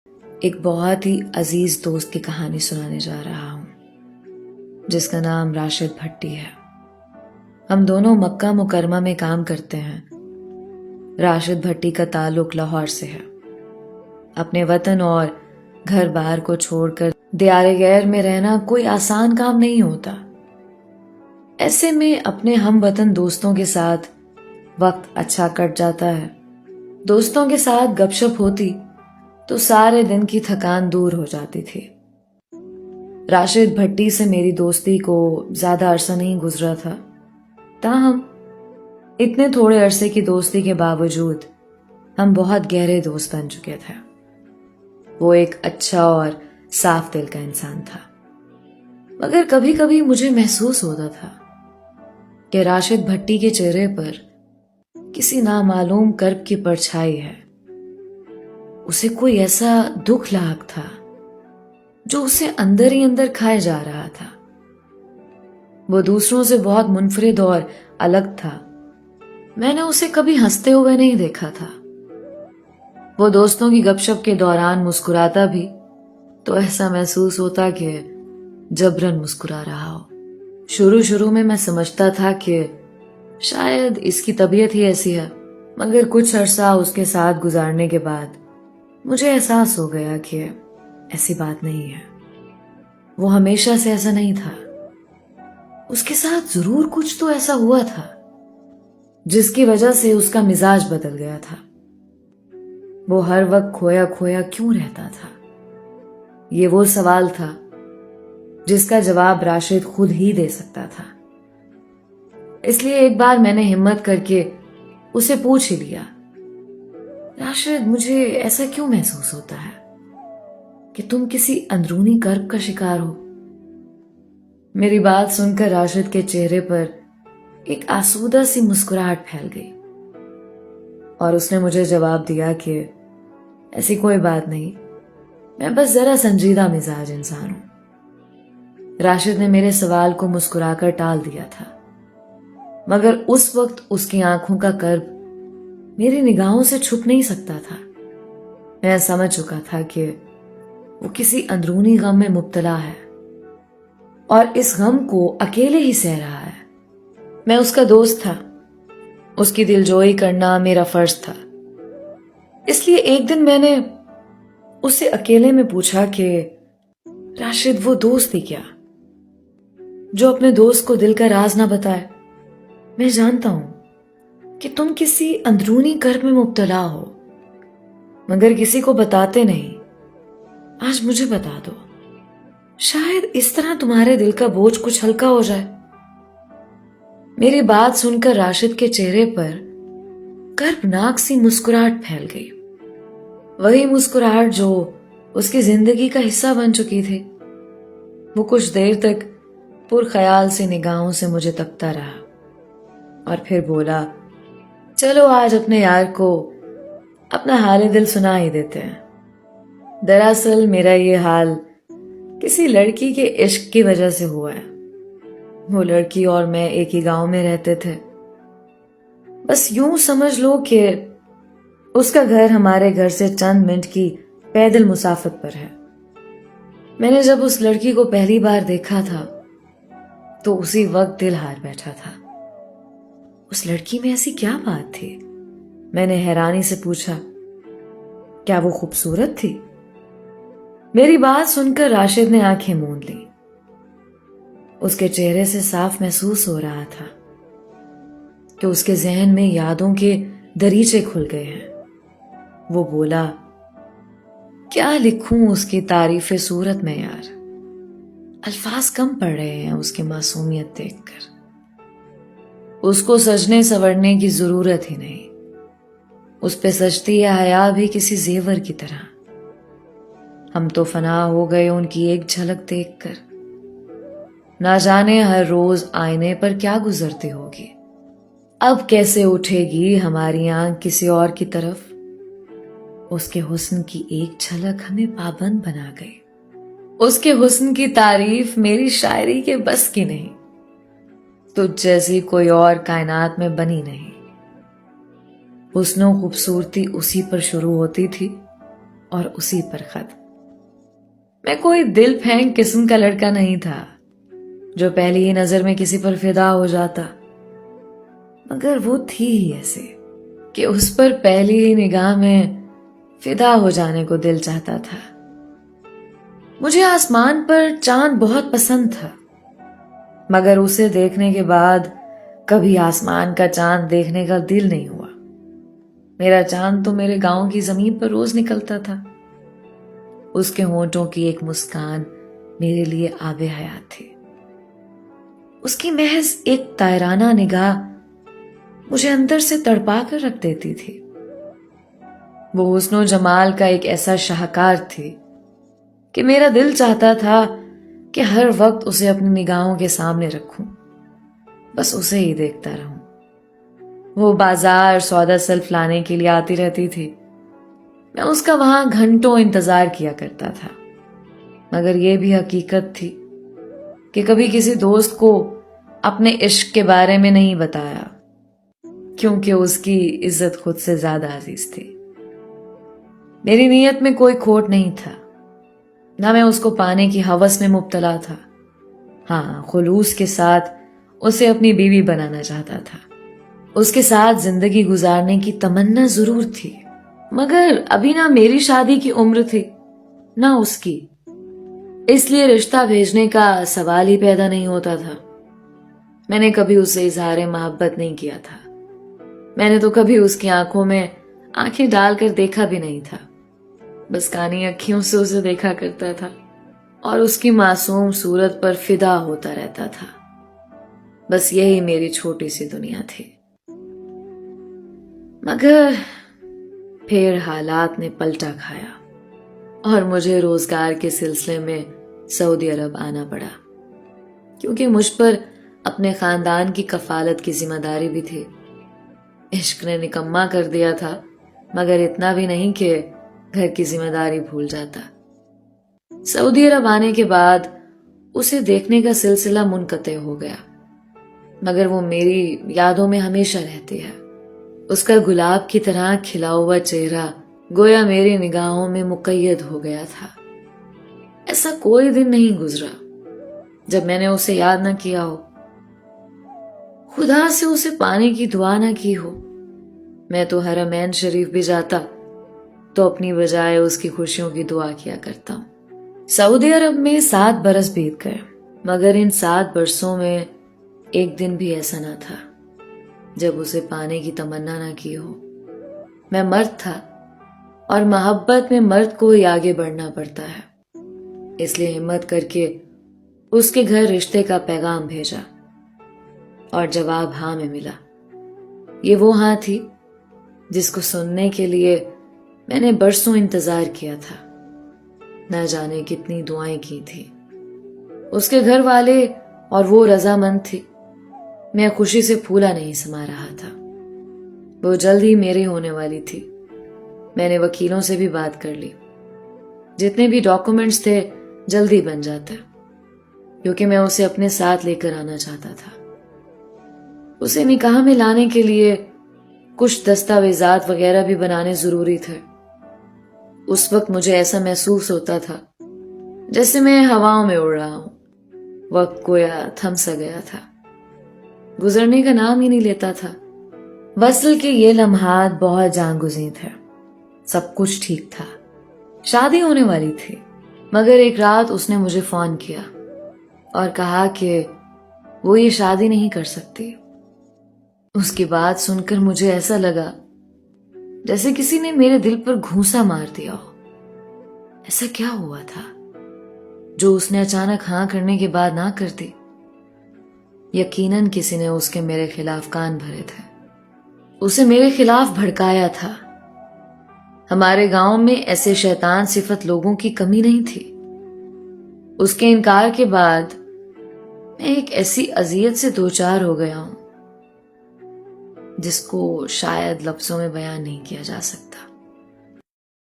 ایک بہت ہی عزیز دوست کی کہانی سنانے جا رہا ہوں جس کا نام راشد بھٹی ہے۔ ہم دونوں مکہ مکرمہ میں کام کرتے ہیں۔ راشد بھٹی کا تعلق لاہور سے ہے۔ اپنے وطن اور گھر بار کو چھوڑ کر دیار غیر میں رہنا کوئی آسان کام نہیں ہوتا۔ ایسے میں اپنے ہم وطن دوستوں کے ساتھ وقت اچھا کٹ جاتا ہے۔ دوستوں کے ساتھ گپ شپ ہوتی تو سارے دن کی تھکان دور ہو جاتی تھی۔ راشد بھٹی سے میری دوستی کو زیادہ عرصہ نہیں گزرا تھا، تاہم اتنے تھوڑے عرصے کی دوستی کے باوجود ہم بہت گہرے دوست بن چکے تھے۔ وہ ایک اچھا اور صاف دل کا انسان تھا، مگر کبھی کبھی مجھے محسوس ہوتا تھا کہ راشد بھٹی کے چہرے پر کسی نامعلوم کرب کی پرچھائی ہے۔ اسے کوئی ایسا دکھ لاحق تھا جو اسے اندر ہی اندر کھائے جا رہا تھا۔ وہ دوسروں سے بہت منفرد اور الگ تھا۔ میں نے اسے کبھی ہنستے ہوئے نہیں دیکھا تھا۔ وہ دوستوں کی گپ شپ کے دوران مسکراتا بھی تو ایسا محسوس ہوتا کہ جبرن مسکرا رہا ہو۔ شروع میں سمجھتا تھا کہ شاید اس کی طبیعت ہی ایسی ہے، مگر کچھ عرصہ اس کے ساتھ گزارنے کے بعد مجھے احساس ہو گیا کہ ایسی بات نہیں ہے۔ وہ ہمیشہ سے ایسا نہیں تھا۔ اس کے ساتھ ضرور کچھ تو ایسا ہوا تھا جس کی وجہ سے اس کا مزاج بدل گیا تھا۔ وہ ہر وقت کھویا کھویا کیوں رہتا تھا؟ یہ وہ سوال تھا جس کا جواب راشد خود ہی دے سکتا تھا۔ اس لیے ایک بار میں نے ہمت کر کے اسے پوچھ ہی لیا، راشد، مجھے ایسا کیوں محسوس ہوتا ہے کہ تم کسی اندرونی کرب کا شکار ہو؟ میری بات سن کر راشد کے چہرے پر ایک آسودہ سی مسکراہٹ پھیل گئی اور اس نے مجھے جواب دیا کہ ایسی کوئی بات نہیں، میں بس ذرا سنجیدہ مزاج انسان ہوں۔ راشد نے میرے سوال کو مسکرا کر ٹال دیا تھا، مگر اس وقت اس کی آنکھوں کا کرب میری نگاہوں سے چھپ نہیں سکتا تھا۔ میں سمجھ چکا تھا کہ وہ کسی اندرونی غم میں مبتلا ہے اور اس غم کو اکیلے ہی سہ رہا ہے۔ میں اس کا دوست تھا، اس کی دلجوئی کرنا میرا فرض تھا۔ اس لیے ایک دن میں نے اسے اکیلے میں پوچھا کہ راشد، وہ دوست ہی کیا جو اپنے دوست کو دل کا راز نہ بتائے؟ میں جانتا ہوں کہ تم کسی اندرونی کرب میں مبتلا ہو، مگر کسی کو بتاتے نہیں۔ آج مجھے بتا دو، شاید اس طرح تمہارے دل کا بوجھ کچھ ہلکا ہو جائے۔ میری بات سن کر راشد کے چہرے پر کربناک سی مسکراہٹ پھیل گئی، وہی مسکراہٹ جو اس کی زندگی کا حصہ بن چکی تھی۔ وہ کچھ دیر تک پرخیال سی نگاہوں سے مجھے تکتا رہا اور پھر بولا، چلو آج اپنے یار کو اپنا حال دل سنا ہی دیتے ہیں۔ دراصل میرا یہ حال کسی لڑکی کے عشق کی وجہ سے ہوا ہے۔ وہ لڑکی اور میں ایک ہی گاؤں میں رہتے تھے۔ بس یوں سمجھ لو کہ اس کا گھر ہمارے گھر سے چند منٹ کی پیدل مسافت پر ہے۔ میں نے جب اس لڑکی کو پہلی بار دیکھا تھا تو اسی وقت دل ہار بیٹھا تھا۔ اس لڑکی میں ایسی کیا بات تھی؟ میں نے حیرانی سے پوچھا، کیا وہ خوبصورت تھی؟ میری بات سن کر راشد نے آنکھیں موند لی۔ اس کے چہرے سے صاف محسوس ہو رہا تھا کہ اس کے ذہن میں یادوں کے دریچے کھل گئے ہیں۔ وہ بولا، کیا لکھوں اس کی تعریف صورت میں یار، الفاظ کم پڑ رہے ہیں اس کی معصومیت دیکھ کر۔ اس کو سجنے سورنے کی ضرورت ہی نہیں، اس پہ سجتی ہے حیا بھی کسی زیور کی طرح۔ ہم تو فنا ہو گئے ان کی ایک جھلک دیکھ کر۔ نہ جانے ہر روز آئینے پر کیا گزرتی ہوگی، اب کیسے اٹھے گی ہماری آنکھ کسی اور کی طرف۔ اس کے حسن کی ایک جھلک ہمیں پابند بنا گئی۔ اس کے حسن کی تعریف میری شاعری کے بس کی نہیں، تجھ جیسی کوئی اور کائنات میں بنی نہیں۔ حسن و خوبصورتی اسی پر شروع ہوتی تھی اور اسی پر خط۔ میں کوئی دل پھینک قسم کا لڑکا نہیں تھا جو پہلی ہی نظر میں کسی پر فدا ہو جاتا، مگر وہ تھی ہی ایسے کہ اس پر پہلی ہی نگاہ میں فدا ہو جانے کو دل چاہتا تھا۔ مجھے آسمان پر چاند بہت پسند تھا، مگر اسے دیکھنے کے بعد کبھی آسمان کا چاند دیکھنے کا دل نہیں ہوا۔ میرا چاند تو میرے گاؤں کی زمین پر روز نکلتا تھا۔ اس کے ہونٹوں کی ایک مسکان میرے لیے آب حیات تھی۔ اس کی محض ایک طائرانہ نگاہ مجھے اندر سے تڑپا کر رکھ دیتی تھی۔ وہ حسن و جمال کا ایک ایسا شاہکار تھی کہ میرا دل چاہتا تھا کہ ہر وقت اسے اپنی نگاہوں کے سامنے رکھوں، بس اسے ہی دیکھتا رہوں۔ وہ بازار سودا سلف لانے کے لیے آتی رہتی تھی، میں اس کا وہاں گھنٹوں انتظار کیا کرتا تھا، مگر یہ بھی حقیقت تھی کہ کبھی کسی دوست کو اپنے عشق کے بارے میں نہیں بتایا، کیونکہ اس کی عزت خود سے زیادہ عزیز تھی۔ میری نیت میں کوئی کھوٹ نہیں تھا، نہ میں اس کو پانے کی ہوس میں مبتلا تھا۔ ہاں، خلوص کے ساتھ اسے اپنی بیوی بنانا چاہتا تھا، اس کے ساتھ زندگی گزارنے کی تمنا ضرور تھی، مگر ابھی نہ میری شادی کی عمر تھی نہ اس کی، اس لیے رشتہ بھیجنے کا سوال ہی پیدا نہیں ہوتا تھا۔ میں نے کبھی اسے اظہار محبت نہیں کیا تھا، میں نے تو کبھی اس کی آنکھوں میں آنکھیں ڈال کر دیکھا بھی نہیں تھا، بس کانی اکھیوں سے اسے دیکھا کرتا تھا اور اس کی معصوم صورت پر فدا ہوتا رہتا تھا۔ بس یہی میری چھوٹی سی دنیا تھی۔ مگر پھر حالات نے پلٹا کھایا اور مجھے روزگار کے سلسلے میں سعودی عرب آنا پڑا، کیونکہ مجھ پر اپنے خاندان کی کفالت کی ذمہ داری بھی تھی۔ عشق نے نکما کر دیا تھا، مگر اتنا بھی نہیں کہ گھر کی ذمہ داری بھول جاتا۔ سعودی عرب آنے کے بعد اسے دیکھنے کا سلسلہ منقطع ہو گیا، مگر وہ میری یادوں میں ہمیشہ رہتی ہے۔ اس کا گلاب کی طرح کھلا ہوا چہرہ گویا میری نگاہوں میں مقید ہو گیا تھا۔ ایسا کوئی دن نہیں گزرا جب میں نے اسے یاد نہ کیا ہو، خدا سے اسے پانے کی دعا نہ کی ہو۔ میں تو حرمین شریف بھی جاتا تو اپنی بجائے اس کی خوشیوں کی دعا کیا کرتا ہوں۔ سعودی عرب میں 7 برس بیت گئے، مگر ان 7 برسوں میں ایک دن بھی ایسا نہ تھا جب اسے پانے کی تمنا نہ کی ہو۔ میں مرد تھا اور محبت میں مرد کو ہی آگے بڑھنا پڑتا ہے، اس لیے ہمت کر کے اس کے گھر رشتے کا پیغام بھیجا اور جواب ہاں میں ملا۔ یہ وہ ہاں تھی جس کو سننے کے لیے میں نے برسوں انتظار کیا تھا، نہ جانے کتنی دعائیں کی تھی۔ اس کے گھر والے اور وہ رضامند تھی۔ میں خوشی سے پھولا نہیں سما رہا تھا۔ وہ جلد ہی میری ہونے والی تھی۔ میں نے وکیلوں سے بھی بات کر لی، جتنے بھی ڈاکومنٹس تھے جلدی بن جاتا، کیونکہ میں اسے اپنے ساتھ لے کر آنا چاہتا تھا۔ اسے نکاح میں لانے کے لیے کچھ دستاویزات وغیرہ بھی بنانے ضروری تھے۔ اس وقت مجھے ایسا محسوس ہوتا تھا جیسے میں ہواؤں میں اڑ رہا ہوں۔ وقت گویا تھم سا گیا تھا، گزرنے کا نام ہی نہیں لیتا تھا۔ وصل کے یہ لمحات بہت جان گزین تھے، سب کچھ ٹھیک تھا، شادی ہونے والی تھی، مگر ایک رات اس نے مجھے فون کیا اور کہا کہ وہ یہ شادی نہیں کر سکتی۔ اس کی بات سن کر مجھے ایسا لگا جیسے کسی نے میرے دل پر گھونسا مار دیا ہو۔ ایسا کیا ہوا تھا جو اس نے اچانک ہاں کرنے کے بعد نہ کر دی؟ یقیناً کسی نے اس کے میرے خلاف کان بھرے تھے، اسے میرے خلاف بھڑکایا تھا۔ ہمارے گاؤں میں ایسے شیطان صفت لوگوں کی کمی نہیں تھی۔ اس کے انکار کے بعد میں ایک ایسی اذیت سے دوچار ہو گیا ہوں جس کو شاید لفظوں میں بیان نہیں کیا جا سکتا۔